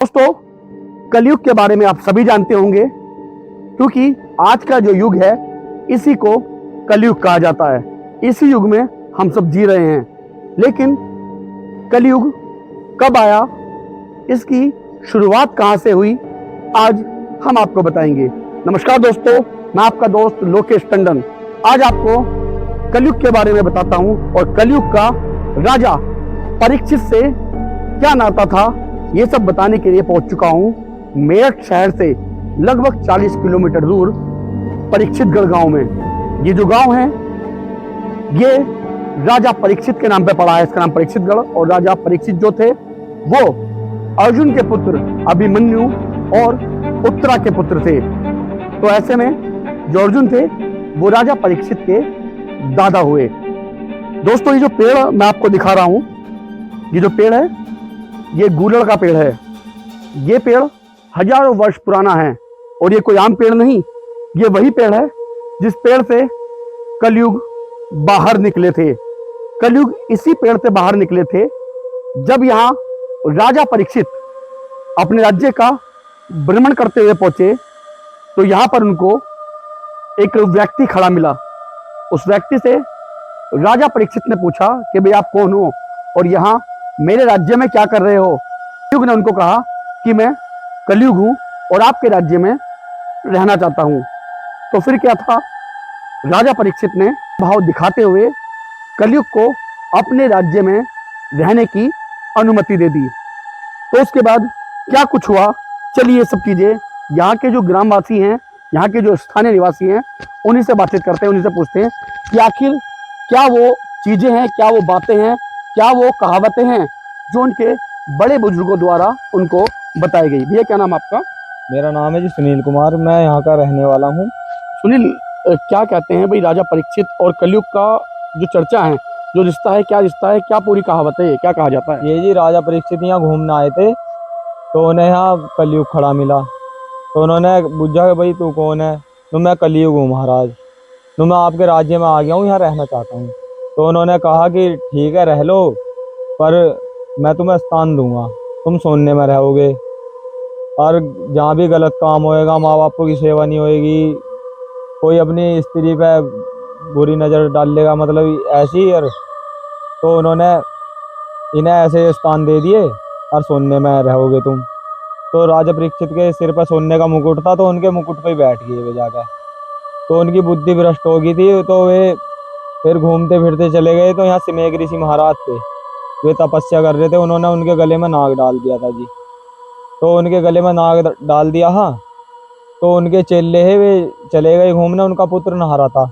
दोस्तों, कलयुग के बारे में आप सभी जानते होंगे, क्योंकि आज का जो युग है इसी को कलयुग कहा जाता है। इसी युग में हम सब जी रहे हैं। लेकिन कलयुग कब आया, इसकी शुरुआत कहां से हुई, आज हम आपको बताएंगे। नमस्कार दोस्तों, मैं आपका दोस्त लोकेश टंडन आज आपको कलयुग के बारे में बताता हूं और कलयुग का राजा परीक्षित से क्या नाता था, ये सब बताने के लिए पहुंच चुका हूं मेरठ शहर से लगभग 40 किलोमीटर दूर परीक्षितगढ़ गांव में। ये जो गांव है ये राजा परीक्षित के नाम पे पड़ा है। इसका नाम परीक्षितगढ़। और राजा परीक्षित जो थे वो अर्जुन के पुत्र अभिमन्यु और उत्तरा के पुत्र थे। तो ऐसे में जो अर्जुन थे वो राजा परीक्षित के दादा हुए। दोस्तों, ये जो पेड़ मैं आपको दिखा रहा हूं, ये जो पेड़ है ये गूलड़ का पेड़ है। ये पेड़ हजारों वर्ष पुराना है और ये कोई आम पेड़ नहीं, ये वही पेड़ है जिस पेड़ से कलयुग बाहर निकले थे। कलयुग इसी पेड़ से बाहर निकले थे जब यहाँ राजा परीक्षित अपने राज्य का भ्रमण करते हुए पहुंचे। तो यहाँ पर उनको एक व्यक्ति खड़ा मिला। उस व्यक्ति से राजा परीक्षित ने पूछा कि भाई आप कौन हो और यहाँ मेरे राज्य में क्या कर रहे हो। कलयुग ने उनको कहा कि मैं कलयुग हूँ और आपके राज्य में रहना चाहता हूँ। तो फिर क्या था, राजा परीक्षित ने भाव दिखाते हुए कलयुग को अपने राज्य में रहने की अनुमति दे दी। तो उसके बाद क्या कुछ हुआ, चलिए ये सब चीजें यहाँ के जो ग्रामवासी हैं, यहाँ के जो स्थानीय निवासी हैं, उन्हीं से बातचीत करते हैं, उन्हीं से पूछते हैं कि आखिर क्या वो चीजें हैं, क्या वो बातें हैं, क्या वो कहावतें हैं जो उनके बड़े बुजुर्गों द्वारा उनको बताई गई। भैया क्या नाम आपका? मेरा नाम है जी सुनील कुमार, मैं यहाँ का रहने वाला हूँ। सुनील, क्या कहते हैं भाई राजा परीक्षित और कलयुग का जो चर्चा है, जो रिश्ता है, क्या रिश्ता है, क्या पूरी कहावत है, क्या कहा जाता है? ये जी राजा परीक्षित यहाँ घूमने आए थे तो उन्हें यहाँ कलयुग खड़ा मिला। तो उन्होंने पूछा कि भाई तू कौन है? तो मैं कलयुग हूँ महाराज, तो मैं आपके राज्य में आ गया हूँ, यहाँ रहना चाहता हूँ। तो उन्होंने कहा कि ठीक है रह लो, पर मैं तुम्हें स्थान दूंगा, तुम सोने में रहोगे और जहाँ भी गलत काम होएगा, माँ बापों की सेवा नहीं होएगी, कोई अपनी स्त्री पे बुरी नज़र डाल लेगा, मतलब ऐसी। और तो उन्होंने इन्हें ऐसे स्थान दे दिए और सोने में रहोगे तुम। तो राजा परीक्षित के सिर पर सोने का मुकुट था, तो उनके मुकुट पे ही बैठ गए वे जाकर। तो उनकी बुद्धि भ्रष्ट हो गई थी, तो वे फिर घूमते फिरते चले गए। तो यहाँ सिमेग ऋषि महाराज थे, वे तपस्या कर रहे थे, उन्होंने उनके गले में नाग डाल दिया था जी। तो उनके गले में नाग डाल दिया। हाँ, तो उनके चेले है वे चले गए घूमने, उनका पुत्र नहा रहा था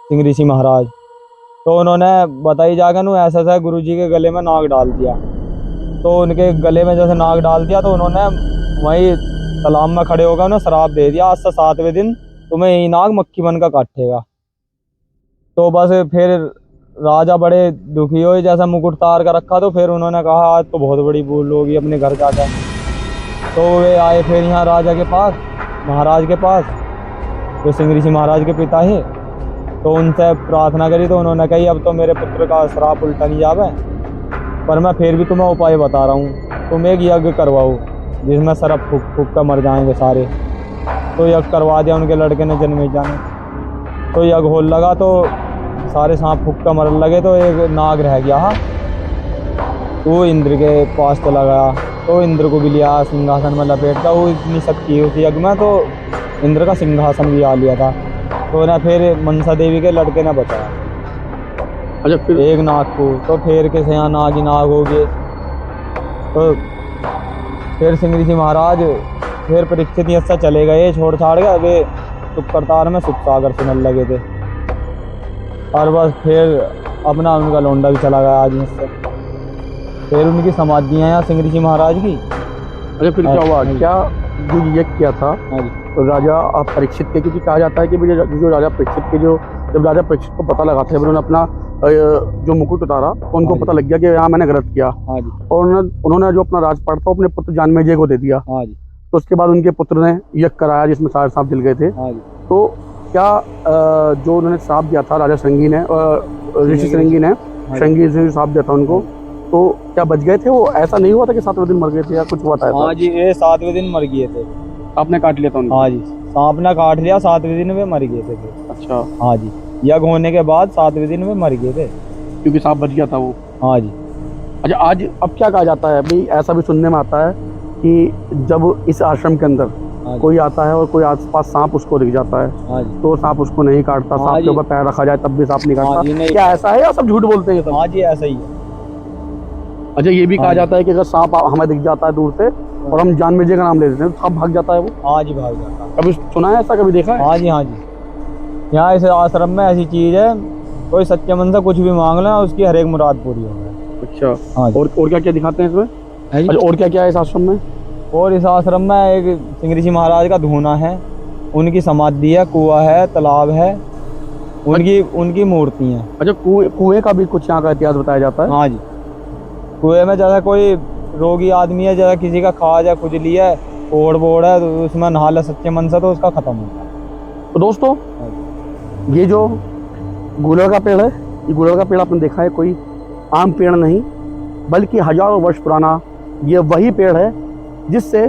सिंह ऋषि महाराज। तो उन्होंने बताई जाकर नु ऐसा ऐसा गुरु जी के गले में नाग डाल दिया। तो उनके गले में जैसे नाग डाल दिया तो उन्होंने वहीं तालाब में खड़े होकर उन्हें श्राप दे दिया, आज से 7वें दिन तुम्हें यही नाग मक्खी बन का काटेगा। तो बस फिर राजा बड़े दुखी हुए, जैसा मुकुट तार का रखा। तो फिर उन्होंने कहा आज तो बहुत बड़ी भूल होगी, अपने घर जाकर। तो वे आए फिर यहाँ राजा के पास, महाराज के पास, जो सिंह ऋषि महाराज के पिता है। तो उनसे प्रार्थना करी। तो उन्होंने कही अब तो मेरे पुत्र का श्राप उल्टा नहीं जावे, पर मैं फिर भी तुम्हें उपाय बता रहा हूँ, तुम एक यज्ञ करवाओ जिसमें सरप फूक फूक कर मर जाएंगे सारे। तो यज्ञ करवा दिया उनके लड़के ने, जन्मेजय ने। तो यज्ञ होने लगा तो सारे सांप फूक कर मरने लगे। तो एक नाग रह गया। हाँ, वो इंद्र के पास चला गया। तो इंद्र को भी लिया सिंहासन में लपेट का। वो इतनी शक्ति उस यज्ञ में, तो इंद्र का सिंहासन भी आ लिया था। तो ना फिर मनसा देवी के लड़के ने बताया अच्छा, फिर एक नाग को। तो फिर कैसे यहाँ नाग ही नाग हो गए। तो फिर सिंह ऋषि महाराज फिर परीक्षित ऐसा चले गए, छोड़ छाड़ गए। वे सुख करतार में सुख सागर सुनने लगे थे। और बस फिर अपना उनका लौंडा भी चला गया आज से। फिर उनकी समाधियाँ यहाँ सिंह ऋषि महाराज की। अच्छा, फिर क्या हुआ, क्या जो यज्ञ किया था तो राजा परीक्षित के, क्योंकि कहा जाता है कि जो राजा परीक्षित के जब राजा परीक्षित को पता लगा था, उन्होंने अपना जो मुकुट उतारा तो उनको पता लग गया कि यहाँ मैंने गलत किया। और उन्होंने जो अपना राजपाट था अपने पुत्र जन्मेजय को दे दिया। तो उसके बाद उनके पुत्र ने यज्ञ कराया जिसमें सारे सांप जल गए थे। तो क्या जो उन्होंने श्राप दिया था राजा श्रृंगी ने, ऋषि श्रृंगी ने, श्रृंगी से श्राप दिया था उनको, तो तो क्या बच गए थे वो? ऐसा नहीं हुआ था कि 7वें दिन मर गए थे या कुछ हुआ था ऐसा? हाँ जी, ये 7वें दिन मर गए थे। आपने काट लिया था उनको? हाँ जी, सांप ने काट लिया, 7वें दिन में मर गए थे फिर। अच्छा, हाँ जी, यज्ञ होने के बाद 7वें दिन में मर गए थे। क्योंकि सांप बच गया था वो। हाँ जी। अच्छा, आज अब क्या कहा जाता है भाई, ऐसा भी सुनने में आता है कि जब इस आश्रम के अंदर हाँ जी। कोई आता है और कोई आसपास सांप उसको दिख जाता है हाँ जी। तो सांप उसको नहीं काटता, हाँ सांप के जी। ऊपर पैर रखा जाए तब भी सांप नहीं हाँ जी, काटता। नहीं। क्या ऐसा है या सब झूठ बोलते हैं ये सब? हाँ जी, ऐसा ही है। अच्छा, ये भी हाँ कहा जी। जाता है कि अगर सांप हमें दिख जाता है दूर से और हम जानमेजे का नाम ले देते हैं तो सांप भाग जाता है वो। हाँ जी, भाग जाता है। कभी सुना है ऐसा, कभी देखा है? हाँ जी। हाँ जी, यहाँ इस आश्रम में ऐसी चीज है, कोई सच्चे मन से कुछ भी मांग ले उसकी हर एक मुराद पूरी हो जाए। अच्छा, हाँ जी। और क्या क्या दिखाते हैं इसमें? है जी। अच्छा, और क्या क्या है इस आश्रम में? और इस आश्रम में एक सिंह ऋषि महाराज का धूना है, उनकी समाधि है, कुआं है, तालाब है, उनकी मूर्ति है। अच्छा, कुएं का भी कुछ यहाँ का इतिहास बताया जाता है? हाँ जी, कुएं में जैसे कोई रोगी आदमी है, जैसे किसी का खाज है, खुजली है, कोड़ बोड़ है, तो उसमें नहा ले सच्चे मन से तो उसका खत्म होता है। तो दोस्तों, ये जो गुलर का पेड़ है, ये गुलर का पेड़ आपने देखा है, कोई आम पेड़ नहीं बल्कि हजारों वर्ष पुराना ये वही पेड़ है जिससे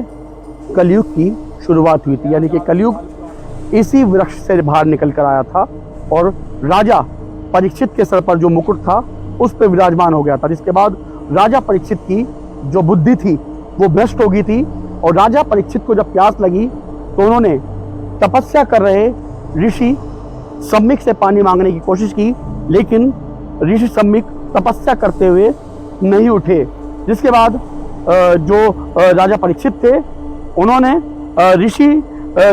कलयुग की शुरुआत हुई थी। यानी कि कलयुग इसी वृक्ष से बाहर निकल कर आया था और राजा परीक्षित के सर पर जो मुकुट था उस पर विराजमान हो गया था, जिसके बाद राजा परीक्षित की जो बुद्धि थी वो भ्रष्ट हो गई थी और राजा परीक्षित को जब प्यास लगी तो उन्होंने तपस्या कर रहे ऋषि सम्मिक से पानी मांगने की कोशिश की, लेकिन ऋषि सम्मिक तपस्या करते हुए नहीं उठे। जिसके बाद जो राजा परीक्षित थे उन्होंने ऋषि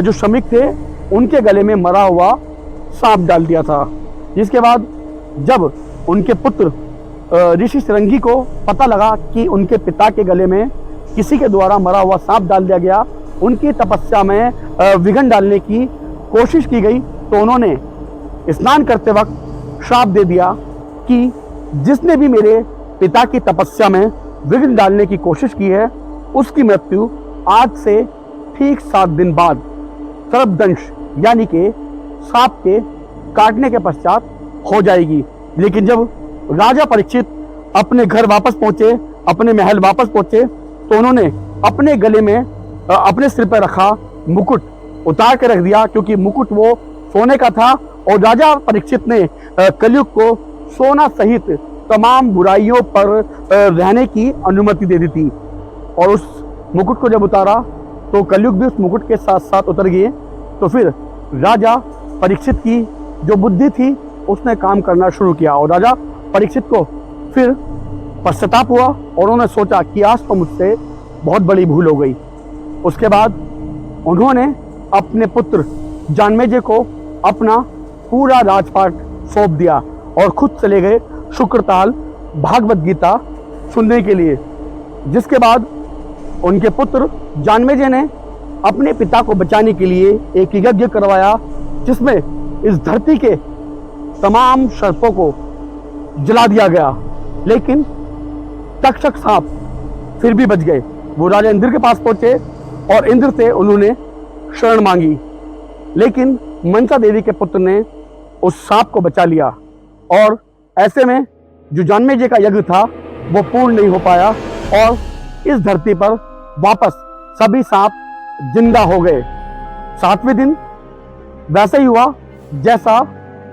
जो श्रमिक थे उनके गले में मरा हुआ सांप डाल दिया था। जिसके बाद जब उनके पुत्र ऋषि सिरंगी को पता लगा कि उनके पिता के गले में किसी के द्वारा मरा हुआ सांप डाल दिया गया, उनकी तपस्या में विघ्न डालने की कोशिश की गई, तो उन्होंने स्नान करते वक्त श्राप दे दिया कि जिसने भी मेरे पिता की तपस्या में विघ्न डालने की कोशिश की है उसकी मृत्यु आज से ठीक 7 दिन बाद सर्पदंश यानी कि सांप के काटने के पश्चात हो जाएगी। लेकिन जब राजा परीक्षित अपने घर वापस पहुंचे, अपने महल वापस पहुंचे, तो उन्होंने अपने गले में अपने सिर पर रखा मुकुट उतार के रख दिया, क्योंकि मुकुट वो सोने का था और राजा परीक्षित ने कलयुग को सोना सहित तमाम बुराइयों पर रहने की अनुमति दे दी थी। और उस मुकुट को जब उतारा तो कलयुग भी उस मुकुट के साथ साथ उतर गए। तो फिर राजा परीक्षित की जो बुद्धि थी उसने काम करना शुरू किया और राजा परीक्षित को फिर पश्चाताप हुआ और उन्होंने सोचा कि आज तो मुझसे बहुत बड़ी भूल हो गई। उसके बाद उन्होंने अपने पुत्र जानमेजय को अपना पूरा राजपाट सौंप दिया और खुद चले गए शुक्रताल भागवत गीता सुनने के लिए। जिसके बाद उनके पुत्र जानमेजय ने अपने पिता को बचाने के लिए एक यज्ञ करवाया, जिसमें इस धरती के तमाम सर्पों को जला दिया गया, लेकिन तक्षक सांप फिर भी बच गए। वो राजा इंद्र के पास पहुंचे और इंद्र से उन्होंने शरण मांगी, लेकिन मनसा देवी के पुत्र ने उस सांप को बचा लिया और ऐसे में जो जानमेजय का यज्ञ था वो पूर्ण नहीं हो पाया और इस धरती पर वापस सभी सांप जिंदा हो गए। 7वें दिन वैसा ही हुआ जैसा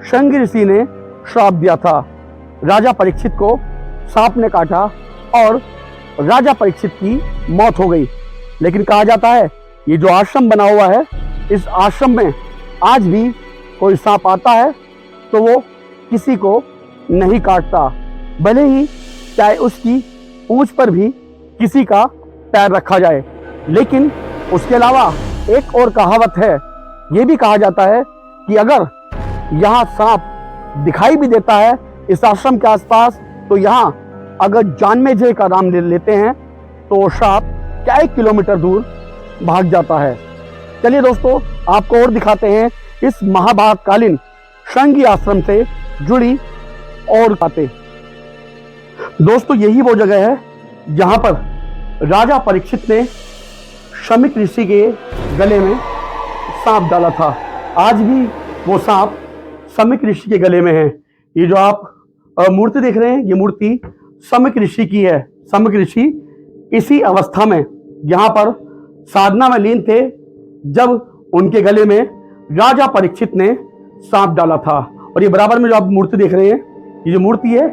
शृंगी ऋषि ने श्राप दिया था। राजा परीक्षित को सांप ने काटा और राजा परीक्षित की मौत हो गई। लेकिन कहा जाता है ये जो आश्रम बना हुआ है, इस आश्रम में आज भी कोई सांप आता है तो वो किसी को नहीं काटता, भले ही चाहे उसकी पूंछ पर भी किसी का पैर रखा जाए। लेकिन उसके अलावा एक और कहावत है, ये भी कहा जाता है कि अगर यहाँ सांप दिखाई भी देता है इस आश्रम के आसपास, तो यहाँ अगर जानमेजय का नाम ले लेते हैं तो वो सांप कई किलोमीटर दूर भाग जाता है। चलिए दोस्तों, आपको और दिखाते हैं इस महाभारतकालीन शृंगी आश्रम से जुड़ी और बातें। दोस्तों, यही वो जगह है जहां पर राजा परीक्षित ने श्रमिक ऋषि के गले में सांप डाला था। आज भी वो सांप श्रमिक ऋषि के गले में है। ये जो आप मूर्ति देख रहे हैं, ये मूर्ति सम्यक ऋषि की है। सम्यक ऋषि इसी अवस्था में यहाँ पर साधना में लीन थे जब उनके गले में राजा परीक्षित ने सांप डाला था। और ये बराबर में जो आप मूर्ति देख रहे हैं, ये जो मूर्ति है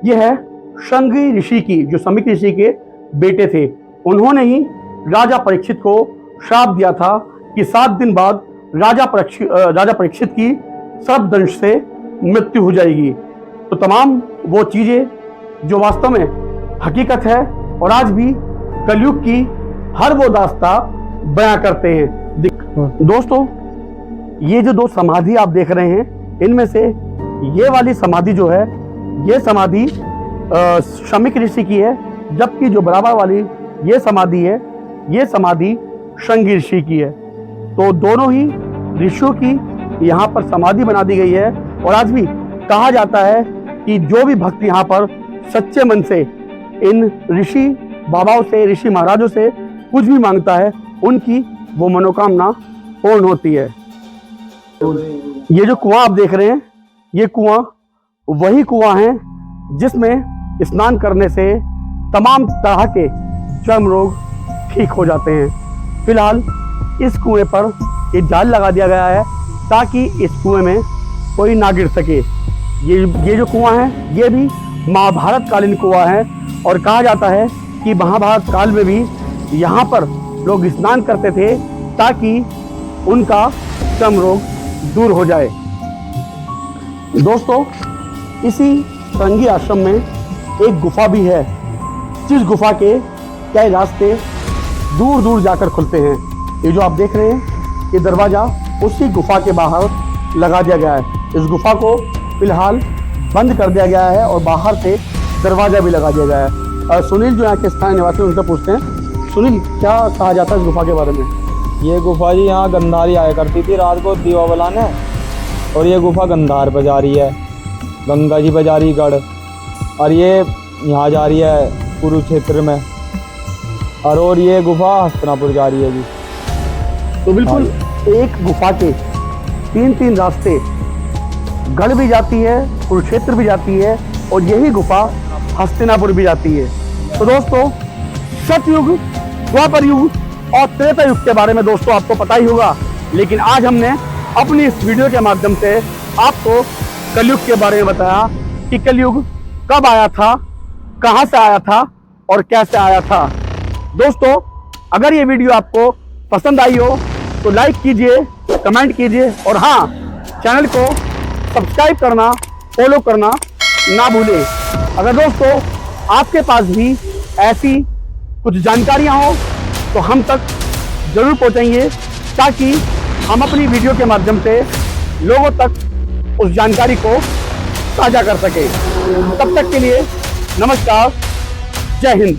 ये है शंगी ऋषि की, जो सम्यक ऋषि के बेटे थे। उन्होंने ही राजा परीक्षित को श्राप दिया था कि 7 दिन बाद राजा परीक्षित की सर्पदंश से मृत्यु हो जाएगी। तो तमाम वो चीजें जो वास्तव में हकीकत है और आज भी कलयुग की हर वो दास्ता बयां करते हैं। दोस्तों, ये जो 2 समाधि आप देख रहे हैं, इनमें से ये वाली समाधि जो है, ये समाधि सम्यक ऋषि की है, जबकि जो बराबर वाली ये समाधि है, ये समाधि शंगी ऋषि की है। तो दोनों ही ऋषियों की यहाँ पर समाधि बना दी गई है। और आज भी कहा जाता है कि जो भी भक्त यहाँ पर सच्चे मन से इन ऋषि बाबाओं से, ऋषि महाराजों से कुछ भी मांगता है, उनकी वो मनोकामना पूर्ण होती है। ये जो कुआं आप देख रहे हैं, ये कुआं वही कुआं है जिसमें स्नान करने से तमाम तरह के चर्म रोग ठीक हो जाते हैं। फिलहाल इस कुएं पर एक जाल लगा दिया गया है ताकि इस कुएं में कोई ना गिर सके। ये जो कुआं है, ये भी महाभारत कालीन कुआं है और कहा जाता है कि महाभारत काल में भी यहाँ पर लोग स्नान करते थे ताकि उनका चर्म रोग दूर हो जाए। दोस्तों, इसी शृंगी आश्रम में एक गुफा भी है, जिस गुफा के कई रास्ते दूर दूर जाकर खुलते हैं। ये जो आप देख रहे हैं, ये दरवाज़ा उसी गुफा के बाहर लगा दिया गया है। इस गुफा को फिलहाल बंद कर दिया गया है और बाहर से दरवाज़ा भी लगा दिया गया है। सुनील जो यहाँ के स्थानीय निवासी, उनसे पूछते हैं। सुनील, क्या कहा जाता है इस गुफा के बारे में? ये गुफा जी यहाँ गंधारी आया करती थी रात को दीवा बलाने, और ये गुफा गंधार पर जा रही है, गंगा जी पर जा रही गढ़, और ये यहाँ जा रही है कुरुक्षेत्र में, और ये गुफा हस्तिनापुर जा रही है जी। तो बिल्कुल एक गुफा के 3 रास्ते, गढ़ भी जाती है, कुरुक्षेत्र भी जाती है, और यही गुफा हस्तिनापुर भी जाती है। तो दोस्तों, सतयुग, द्वापर युग और त्रेता युग के बारे में दोस्तों आपको पता ही होगा, लेकिन आज हमने अपनी इस वीडियो के माध्यम से आपको कलयुग के बारे में बताया कि कलयुग कब आया था, कहां से आया था और कैसे आया था। दोस्तों, अगर ये वीडियो आपको पसंद आई हो तो लाइक कीजिए, कमेंट कीजिए, और हाँ, चैनल को सब्सक्राइब करना, फॉलो करना ना भूलें। अगर दोस्तों आपके पास भी ऐसी कुछ जानकारियां हो तो हम तक जरूर पहुंचाइए, ताकि हम अपनी वीडियो के माध्यम से लोगों तक उस जानकारी को साझा कर सकें। तब तक के लिए नमस्कार, जय हिंद।